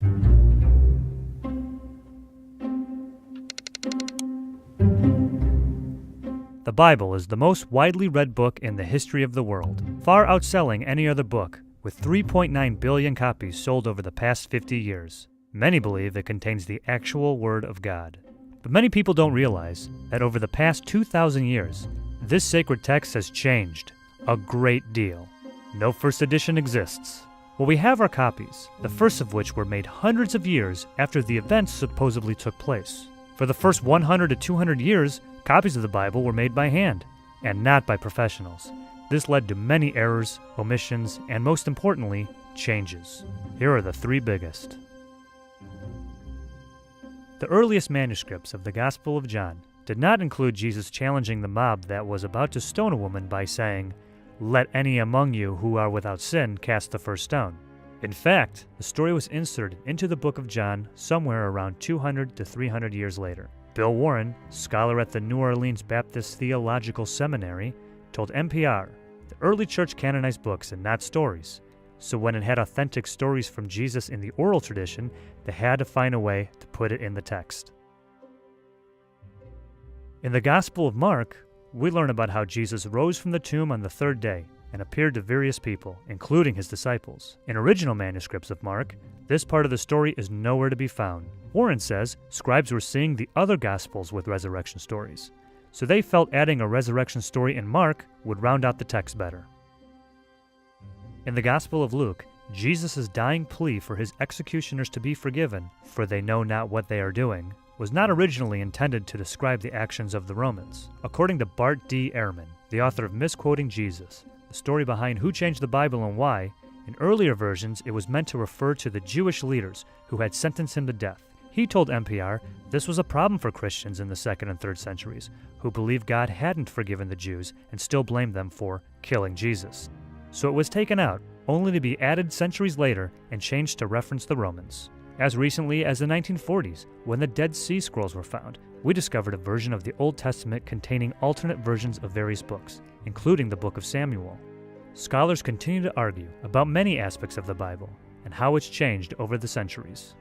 The Bible is the most widely read book in the history of the world, far outselling any other book, with 3.9 billion copies sold over the past 50 years. Many believe it contains the actual Word of God. But many people don't realize that over the past 2,000 years, this sacred text has changed a great deal. No first edition exists. Well, we have our copies, the first of which were made hundreds of years after the events supposedly took place. For the first 100 to 200 years, copies of the Bible were made by hand, and not by professionals. This led to many errors, omissions, and most importantly, changes. Here are the three biggest. The earliest manuscripts of the Gospel of John did not include Jesus challenging the mob that was about to stone a woman by saying, "Let any among you who are without sin cast the first stone." In fact, the story was inserted into the book of John somewhere around 200 to 300 years later. Bill Warren, scholar at the New Orleans Baptist Theological Seminary, told NPR, the early church canonized books and not stories, so when it had authentic stories from Jesus in the oral tradition, they had to find a way to put it in the text. In the Gospel of Mark, we learn about how Jesus rose from the tomb on the third day and appeared to various people, including his disciples. In original manuscripts of Mark, this part of the story is nowhere to be found. Warren says scribes were seeing the other Gospels with resurrection stories, so they felt adding a resurrection story in Mark would round out the text better. In the Gospel of Luke, Jesus' dying plea for his executioners to be forgiven, for they know not what they are doing, was not originally intended to describe the actions of the Romans. According to Bart D. Ehrman, the author of Misquoting Jesus, the story behind who changed the Bible and why, in earlier versions it was meant to refer to the Jewish leaders who had sentenced him to death. He told NPR this was a problem for Christians in the 2nd and 3rd centuries, who believed God hadn't forgiven the Jews and still blamed them for killing Jesus. So it was taken out, only to be added centuries later and changed to reference the Romans. As recently as the 1940s, when the Dead Sea Scrolls were found, we discovered a version of the Old Testament containing alternate versions of various books, including the Book of Samuel. Scholars continue to argue about many aspects of the Bible and how it's changed over the centuries.